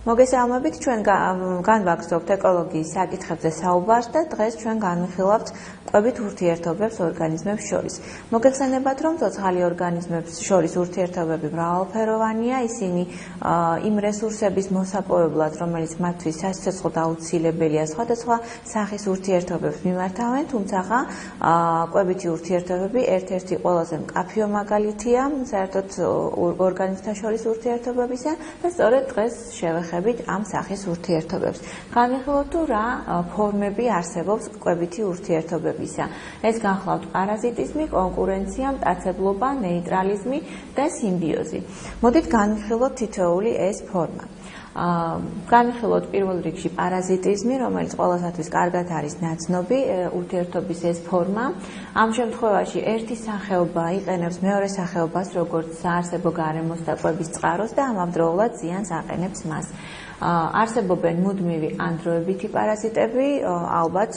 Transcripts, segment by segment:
მოგესალმებით, ჩვენ განვაგრძობთ ეკოლოგიის საკითხებზე საუბარს და დღეს ჩვენ განვიხილავთ კვებით ურთიერთობებს ორგანიზმებს შორის. მოგეხსენებათ, რომ ცოცხალი ორგანიზმებს შორის ურთიერთობები მრავალფეროვანია, ისინი იმ რესურსების მოსაპოვებლად, რომელიც მათთვის სასიცოცხლოდ აუცილებელია, სხვადასხვა სახის ურთიერთობებს მიმართავენ, თუმცა კვებითი ურთიერთობები ერთ-ერთი ყველაზე მკაფიო მაგალითია საერთოდ ორგანიზმთა შორის ურთიერთობებისა და სწორედ დღეს შევეხებით ამ სახის ურთიერთობებს. განვიხილოთ თუ რა ფორმები არსებობს კვებითი ურთიერთობებისა. ეს განხლავთ პარაზიტიზმი, კონკურენცია, მტაცებლობა, ნეიტრალიზმი და სიმბიოზი. მოდით განვიხილოთ თითოეული ეს ფორმა. განვიხილოთ პირველ რიგში პარაზიტიზმი, რომელიც ყველასათვის კარგად არის ნაცნობი ურთიერთობის ეს ფორმა. ამ შემთხვევაში ერთი სახეობა იყენებს მეორე სახეობას როგორც საარსებო გარემოს და კვების წყაროს და ამავდროულად ზიანს აყენებს მას. არსებობენ მუდმივი ან დროებითი პარაზიტები, ალბათ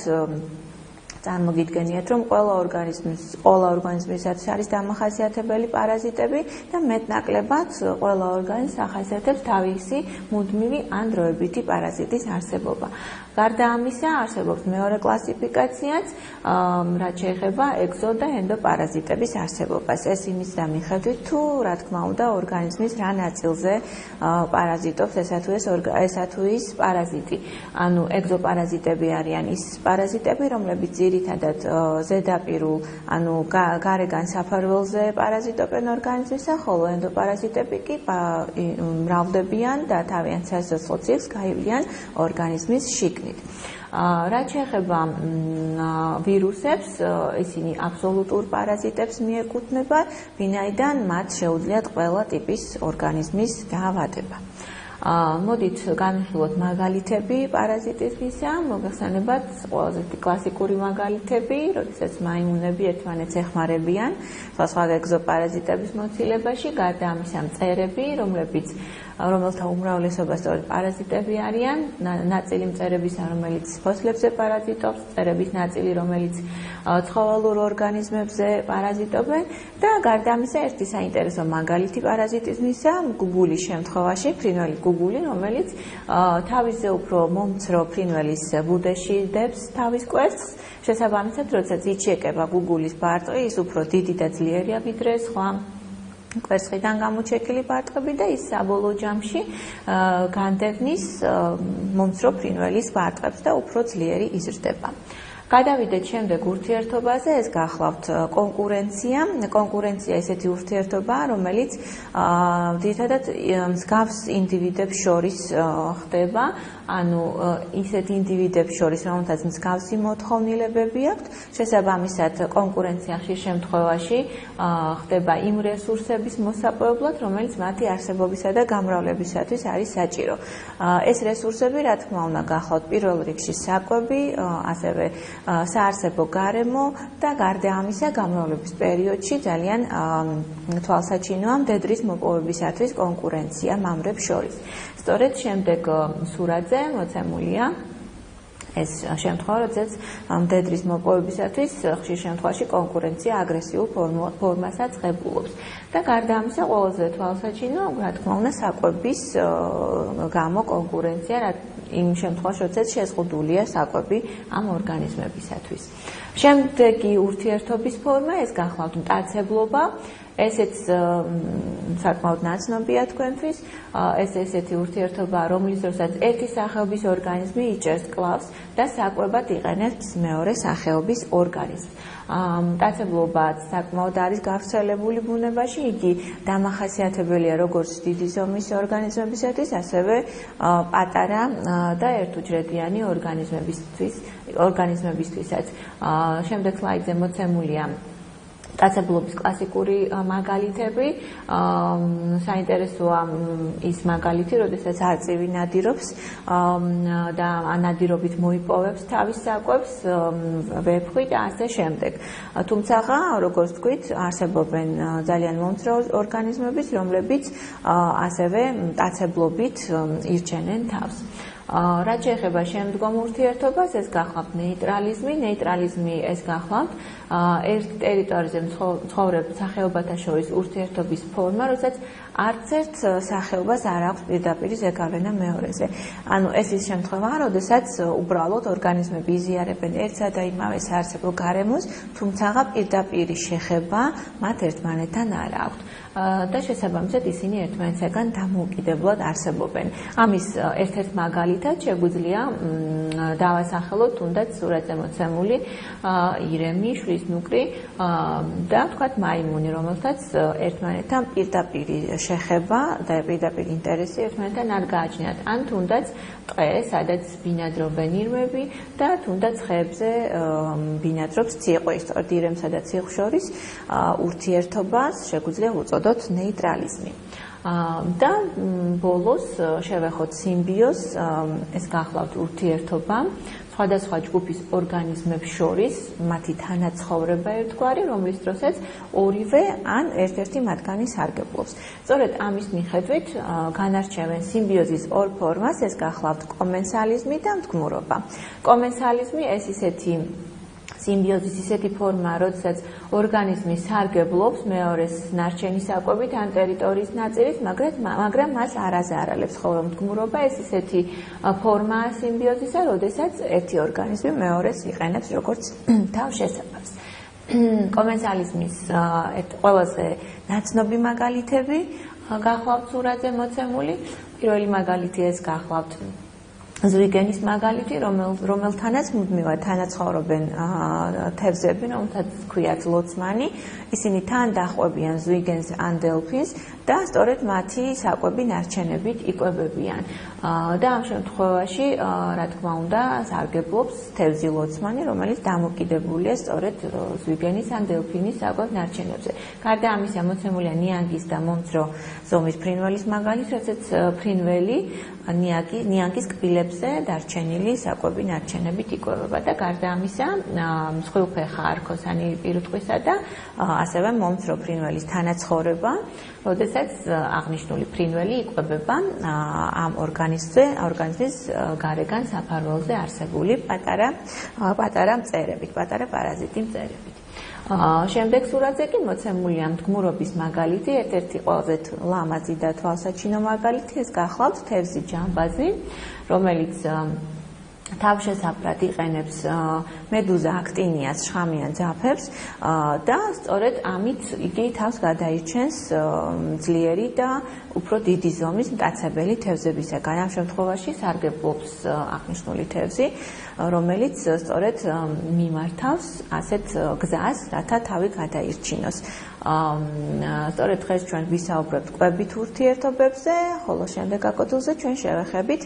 წარმოგიდგენიათ, რომ ყველა ორგანიზმისათვის არის დამახასიათებელი პარაზიტები და მეტნაკლებად ყველა ორგანიზმს ახასიათებს თავისი მუდმივი ან დროებითი პარაზიტის არსებობა. გარდა ამისა, არსებობს მეორე კლასიფიკაციაც, რაც შეეხება ეგზო და ენდოპარაზიტების არსებობას. ეს იმის მიხედვით, თუ რა თქმა უნდა ორგანიზმის რა ნაწილზე პარაზიტობს ესა თუ ის პარაზიტი. ანუ ეგზოპარაზიტები არიან ის პარაზიტები, რომლებიც ძირითადად ზედაპირულ, ანუ გარეგან საფარველზე პარაზიტობენ ორგანიზმისა, ხოლო ენდოპარაზიტები კი მრავლდებიან და თავიანთ სასიცოცხლო ციკლს გაივლიან ორგანიზმის შიგნით. რაც შეეხება ვირუსებს, ისინი აბსოლუტურ პარაზიტებს მიეკუთვნება, ვინაიდან მათ შეუძლიათ ყველა ტიპის ორგანიზმის დაავადება. მოდით განვიხილოთ მაგალითები პარაზიტიზმისა, მოგეხსენებათ ყველაზე კლასიკური მაგალითები, როდესაც მაიმუნები ერთმანეთს ეხმარებიან სხვა ეგზოპარაზიტების მოცილებაში, გარდა ამისა მწერები, რომელთა უმრავლესობა სწორედ პარაზიტები არიან, ნაწილი მწერებისა, რომელიც ფოთლებზე პარაზიტობს, მწერების ნაწილი, რომელიც ცხოველურ ორგანიზმებზე პარაზიტობენ და გარდა ამისა ერთი საინტერესო მაგალითი პარაზიტიზმისა, გუგულის შემთხვევაში, ფრინველი გუგული, რომელიც თავისზე უფრო მომცრო ფრინველის ბუდეში დებს თავის კვერცხს, შესაბამისად, როდესაც იჩეკება გუგულის ბარტყი, ის უფრო დიდი და ძლიერია ვიდრე სხვა კვერცხიდან გამოჩეკილი ბარტყები და ის საბოლოო ჯამში განდევნის მომცრო ფრინველის ბარტყებს და უფრო ძლიერი იზრდება. გადავიდეთ შემდეგ ურთიერთობაზე, ეს გახლავთ კონკურენცია. კონკურენცია ესეთი ურთიერთობაა, რომელიც ძირითადად მსგავს ინდივიდებს შორის ხდება, ანუ ისეთ ინდივიდებს შორის, რომელთაც მსგავსი მოთხოვნილებები აქვთ, შესაბამისად კონკურენცია ხშირ შემთხვევაში ხდება იმ რესურსების მოსაპოვებლად, რომელიც მათი არსებობისა და გამრავლებისათვის არის საჭირო. ეს რესურსები, რა თქმა უნდა, გახლავთ პირველ რიგში საკვები, ასევე საარსებო გარემო და გარდა ამისა გამრავლების პერიოდში ძალიან თვალსაჩინოა მდედრის მოპოვებისათვის კონკურენცია მამრებს შორის. სწორედ შემდეგ სურათზე მოცემულია ეს შემთხვევა, როდესაც მდედრის მოპოვებისათვის ხშირ შემთხვევაში კონკურენცია აგრესიულ ფორმასაც ღებულობს. და გარდა ამისა ყველაზე თვალსაჩინო, რა თქმა უნდა, საკვების გამო კონკურენცია, იმ შემთხვევაში, როდესაც შეზღუდულია საკვები ამ ორგანიზმებისათვის. შემდეგი ურთიერთობის ფორმა, ეს გახლავთ მტაცებლობა. ესეც საკმაოდ ნაცნობია თქვენთვის, ეს ესეთი ურთიერთობაა, რომლის დროსაც ერთი სახეობის ორგანიზმი იჭერს კლავს და საკვებად იყენებს მეორე სახეობის ორგანიზმს. მტაცებლობაც საკმაოდ არის გავრცელებული ბუნებაში, იგი დამახასიათებელია როგორც დიდი ზომის ორგანიზმებისათვის, ასევე პატარა და ერთუჯრედიანი ორგანიზმებისთვისაც. შემდეგ სლაიდზე მოცემულია მტაცებლობის კლასიკური მაგალითები. საინტერესოა ის მაგალითი, როდესაც არწივი ნადირობს და ანადირობით მოიპოვებს თავის საკვებს, ვეფხვი და ასე შემდეგ. თუმცა, როგორც ვთქვით, არსებობენ ძალიან მომცრო ორგანიზმები, რომლებიც ასევე მტაცებლობით ირჩენენ თავს. რაც შეეხება შემდგომ ურთიერთობას, ეს გახლავთ ნეიტრალიზმი. ნეიტრალიზმი ეს გახლავთ ერთ ტერიტორიაზე მცხოვრებ სახეობათა შორის ურთიერთობის ფორმა, როდესაც არც ერთ სახეობას არ აქვს პირდაპირ ზეგავლენა მეორეზე. ანუ ეს ის შემთხვევაა, როდესაც უბრალოდ ორგანიზმები იზიარებენ ერთსა და იმავე საარსებო გარემოს, თუმცა პირდაპირი შეხება მათ ერთმანეთთან არ აქვთ. და შესაბამისად ისინი ერთმანეთისგან დამოუკიდებლად არსებობენ. ამის ერთ-ერთ მაგალითად შეგვიძლია დავასახელოთ თუნდაც სურათზე მოცემული ირემი, შვილისნუკრი და თქვათ მაიმუნი, რომელთაც ერთმანეთთან პირდაპირი შეხება და პირდაპირ ინტერესი ერთმანეთთან არ გააჩნიათ. ან თუნდაც ტყე, სადაც ბინადრობენ ირმები და თუნდაც ხეებზე ბინადრობს ციყვი. სწორედ ირემსა და ციყვს შორის ურთიერთობას შეგვიძლია უწოდოთ ნეიტრალიზმი. და ბოლოს შევეხოთ სიმბიოზს, ეს გახლავთ ურთიერთობა სხვადასხვა ჯგუფის ორგანიზმებს შორის, მათი თანაცხოვრება ერთგვარი, რომლის დროსაც ორივე ან ერთ-ერთი მათგანი სარგებლობს. სწორედ ამის მიხედვით განარჩევენ სიმბიოზის ორ ფორმას, ეს გახლავთ კომენსალიზმი და მდგმურობა. კომენსალიზმი ეს ისეთი სიმბიოზის ისეთი ფორმაა, როდესაც ორგანიზმი სარგებლობს მეორეს ნარჩენი საკვებით ან ტერიტორიის ნაწილით, მაგრამ მას არ აზარალებს, ხოლო მდგმურობა ეს ისეთი ფორმაა სიმბიოზისა, როდესაც ერთი ორგანიზმი მეორეს იყენებს როგორც თავშესაფარს. კომენსალიზმის ყველაზე ნაცნობი მაგალითები გახლავთ სურათზე მოცემული. პირველი მაგალითი ეს გახლავთ ზვიგენის მაგალითი, რომელთანაც მუდმივად თანაცხოვრობენ თევზები, რომელთაც ქვიათ ლოცმანი. ისინი თან დახვევიან ზვიგენს ან დელფინს და სწორედ მათი საკვები ნარჩენებით იკვებებიან. და ამ შემთხვევაში, რა თქმა უნდა, სარგებლობს თევზი ლოცმანი, რომელიც დამოკიდებულია სწორედ ზვიგენის ან დელფინის საკვებ ნარჩენებზე. გარდა ამისა, მოცემულია ნიანგის და მომცრო ზომის ფრინველის მაგალითი, როდესაც ფრინველი ნიანგის კბილებზე დარჩენილი საკვები ნარჩენებით იკვებება და გარდა ამისა, მსხვილფეხა არქოსანი პირუტყვისა და ასევე მომცრო ფრინველის თანაცხოვრება, როდესაც აღნიშნული ფრინველი იკვებება ამ ორგანიზმის გარეგან საფარველზე არსებული პატარა მწერებით, პატარა პარაზიტი მწერებით. შემდეგ სურათზე კი მოცემულია მდგმურობის მაგალითი, ერთ-ერთი ყველაზე ლამაზი და თვალსაჩინო მაგალითი, ეს გახლავთ თევზი ჯამბაზი, რომელიც თავშესაფრად იყენებს მედუზა აქტინიას შხამიან ძაფებს და სწორედ ამით იგი თავს გადაირჩენს ძლიერი და უფრო დიდი ზომის მტაცებელი თევზებისაგან. ამ შემთხვევაში სარგებლობს აღნიშნული თევზი, რომელიც სწორედ მიმართავს ასეთ გზას, რათა თავი გადაირჩინოს. სწორედ დღეს ჩვენ ვისაუბრებთ კვებით ურთიერთობებზე, ხოლო შემდეგ აკოდილზე ჩვენ შევეხებით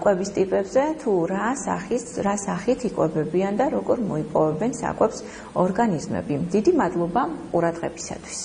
კვების ტიპებზე, თუ რა სახით იკვებებიან და როგორ მოიპოვებენ საკვებს ორგანიზმები. დიდი მადლობა ყურადღებისათვის.